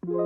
Hello,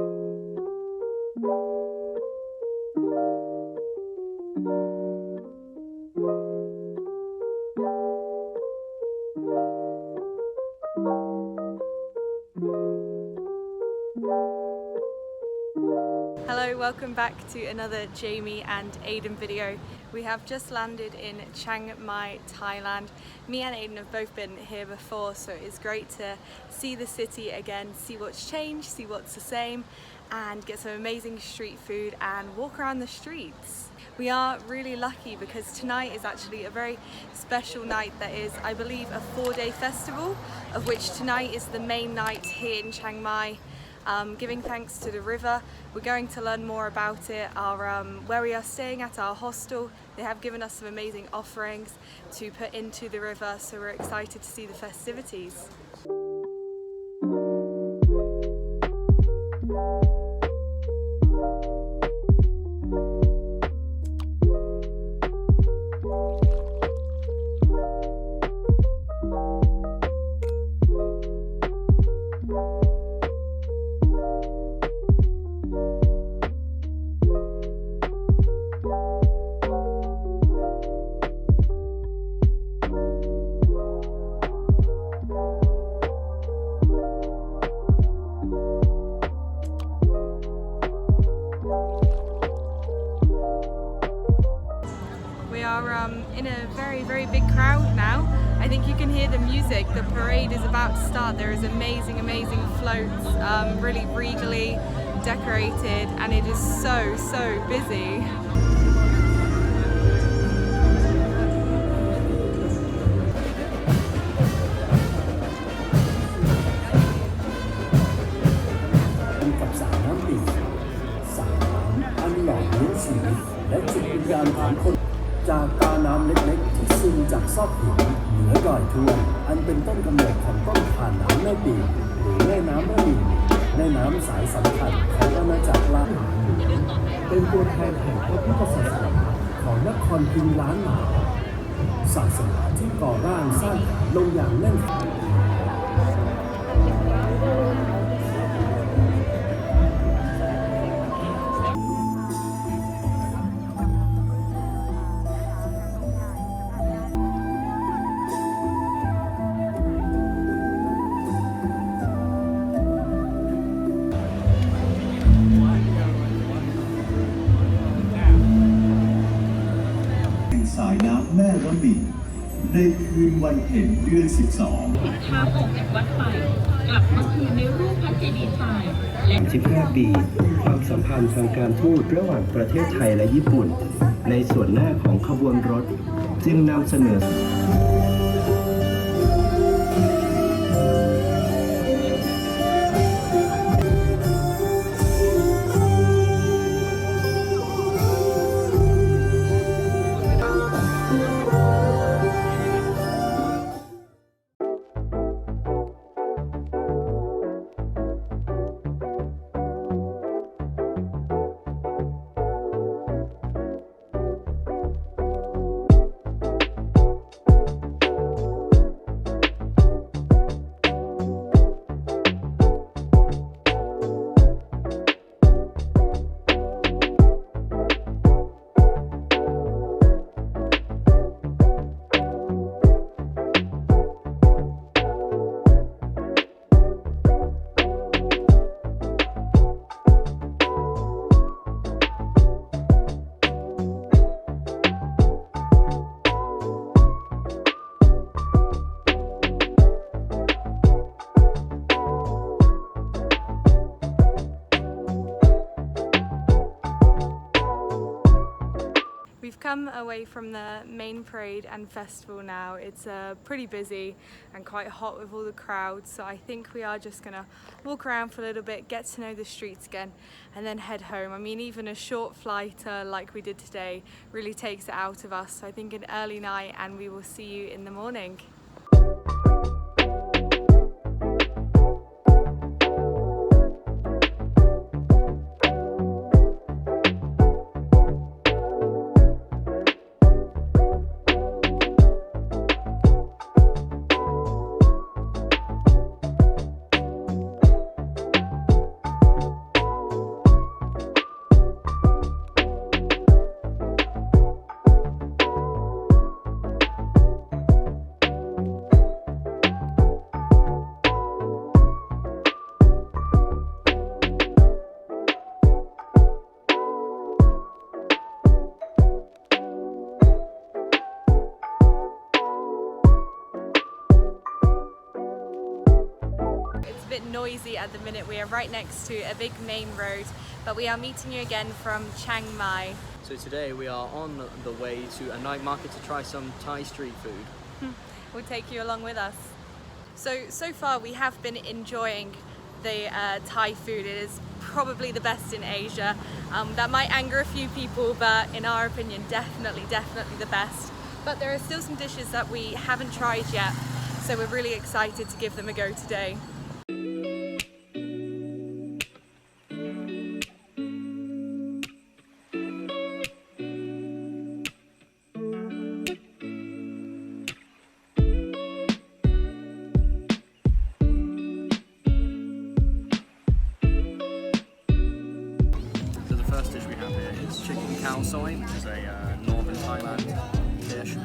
welcome back to another Jamie and Aiden video. We have just landed in Chiang Mai, Thailand. Me and Aiden have both been here before, so it's great to see the city again, see what's changed, see what's the same, and get some amazing street food and walk around the streets. We are really lucky because tonight is actually a very special night that is, I believe, a 4-day festival, of which tonight is the main night here in Chiang Mai. Giving thanks to the river. We're going to learn more about it. Where we are staying at our hostel, they have given us some amazing offerings to put into the river, so we're excited to see the festivities. We are in a very big crowd now. I think you can hear the music. The parade is about to start. There is amazing floats, really regally decorated, and it is so busy.ๆจากตาน้ำเล็กๆที่ซึมจากซอกหินเหนือดอยทวนอันเป็นต้นกำเนิดของต้นทานน้ำแม่ปีหรือแม่น้ำแม่ลีแม่น้ำสายสำคัญของอาณาจักรล้านหมาเป็นตัวแทนแห่งพระพุทธศาสนาของนครพิงล้านหมาศาสนาที่ก่อร่างสร้างฐานลงอย่างแน่นสายน้ำแม่ระบี่ในคืนวันเพ็ญเดือน 12 ท้าออกจากวัดไปกลับมาคืนในรูปพระเจดีย์ทรายและ15 ปีความสัมพันธ์ทางการทูตระหว่างประเทศไทยและญี่ปุ่นในส่วนหน้าของขบวนรถจึงนำเสนอWe've come away from the main parade and festival now. It's pretty busy and quite hot with all the crowds, so I think we are just gonna walk around for a little bit, get to know the streets again, and then head home. I mean, even a short flight like we did today really takes it out of us, so I think an early night and we will see you in the morning. bit noisy at the minute. We are right next to a big main road, but we are meeting you again from Chiang Mai. So today we are on the way to a night market to try some Thai street food. We'll take you along with us. So far we have been enjoying the Thai food. It is probably the best in Asia. That might anger a few people, but in our opinion, definitely the best. But there are still some dishes that we haven't tried yet, so we're really excited to give them a go today. So the first dish we have here is chicken khao soi, which is a northern Thailand dish.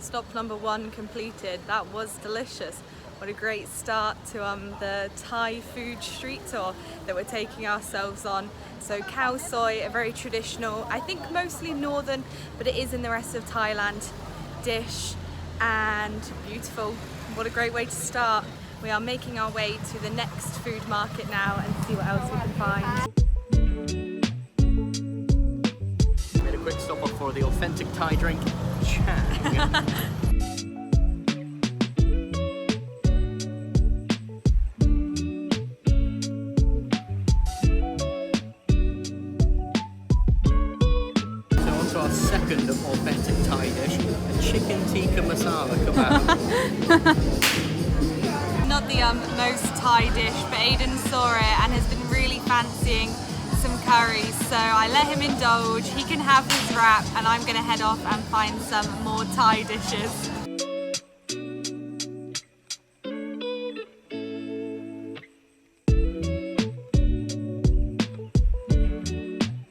Stop number 1 completed. That was delicious. What a great start to the Thai food street tour that we're taking ourselves on. So khao soi, a very traditional, I think mostly northern, but it is in the rest of Thailand, dish, and beautiful. What a great way to start. We are making our way to the next food market now and see what else we can find. Made a quick stop off for the authentic Thai drink, Chang. Our second authentic Thai dish, a chicken tikka masala kebab. Not the most Thai dish, but Aiden saw it and has been really fancying some curries, so I let him indulge. He can have his wrap and I'm going to head off and find some more Thai dishes.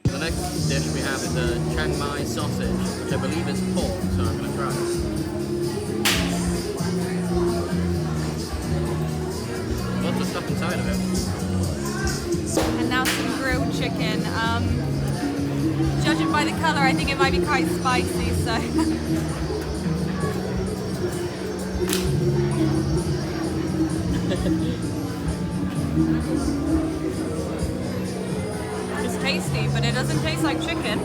The next dish we have is a Chiang Mai sausage, which I believe is pork, so I'm going to try it. Lots of stuff inside of it. And now some grilled chicken. Judging by the colour, I think it might be quite spicy, so... It's tasty, but it doesn't taste like chicken.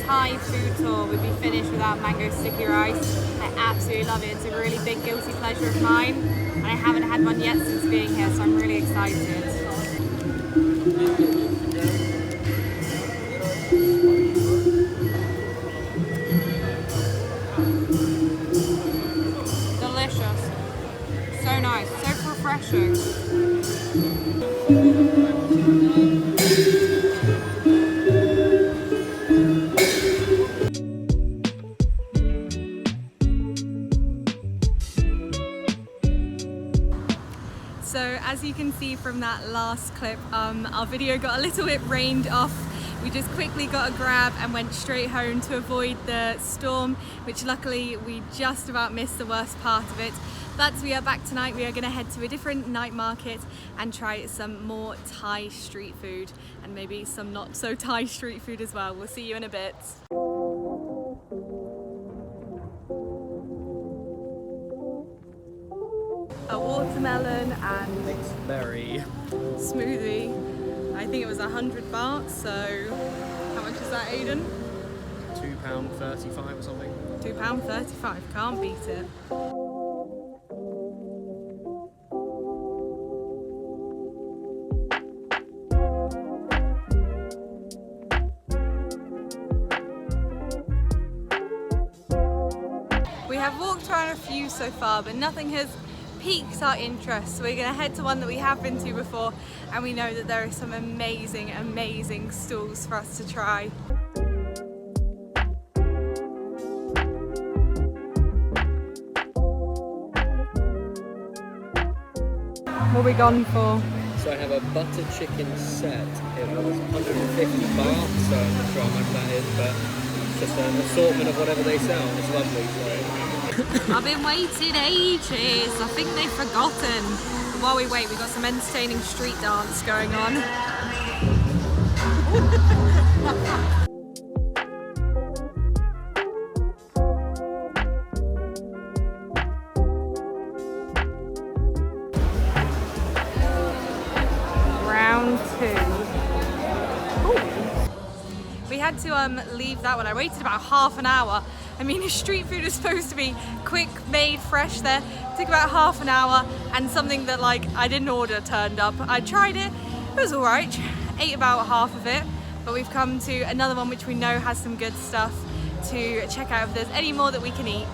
Thai food tour would be finished without mango sticky rice. I absolutely love it. It's a really big guilty pleasure of mine, and I haven't had one yet since being here, so I'm really excited. Delicious. So nice, so refreshing. So as you can see from that last clip, our video got a little bit rained off. We just quickly got a grab and went straight home to avoid the storm, which luckily we just about missed the worst part of it. But we are back tonight. We are going to head to a different night market and try some more Thai street food, and maybe some not so Thai street food as well. We'll see you in a bit. A watermelon and Mixed berry smoothie. I think it was 100 baht, so how much is that, Aiden? £2.35 or something. £2.35, can't beat it. We have walked around a few so far, but nothing has piqued our interest. So we're going to head to one that we have been to before, and we know that there are some amazing, amazing stalls for us to try. What are we gone for? So I have a butter chicken set. It was 150 baht, so I'm not sure how much that is, but it's just an assortment of whatever they sell. It's lovely. So. I've been waiting ages. I think they've forgotten. But while we wait, we've got some entertaining street dance going on. We had to leave that one. I waited about half an hour. I mean, street food is supposed to be quick, made, fresh there. It took about half an hour, and something that like I didn't order turned up. I tried it, it was alright. Ate about half of it, but we've come to another one which we know has some good stuff to check out if there's any more that we can eat.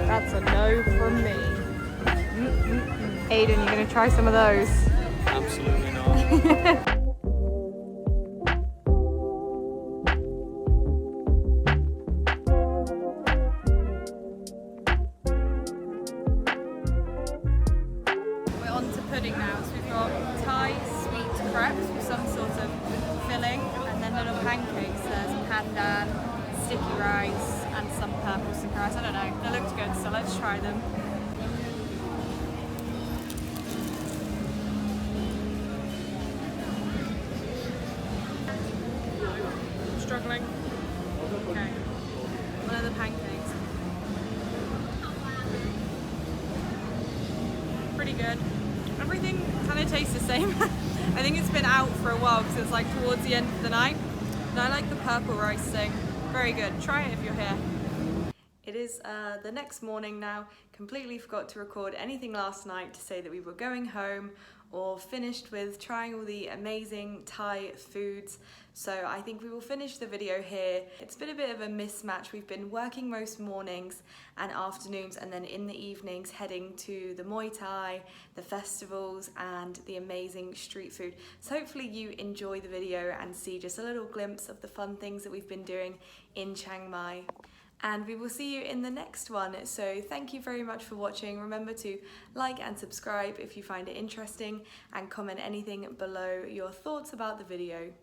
That's a no from me. Aiden, you're going to try some of those? Absolutely not. We're on to pudding now. So we've got Thai sweet crepes with some sort of filling, and then little pancakes. There's pandan, sticky rice, and some purple sticky rice. I don't know. They looked good, so let's try them. Struggling. Okay. One of the pancakes. Pretty good. Everything kind of tastes the same. I think it's been out for a while because it's like towards the end of the night. But I like the purple rice thing. Very good. Try it if you're here. It is the next morning now. Completely forgot to record anything last night to say that we were going home or finished with trying all the amazing Thai foods. So I think we will finish the video here. It's been a bit of a mismatch. We've been working most mornings and afternoons, and then in the evenings heading to the Muay Thai, the festivals, and the amazing street food. So hopefully you enjoy the video and see just a little glimpse of the fun things that we've been doing in Chiang Mai. And we will see you in the next one. So thank you very much for watching. Remember to like and subscribe if you find it interesting, and comment anything below your thoughts about the video.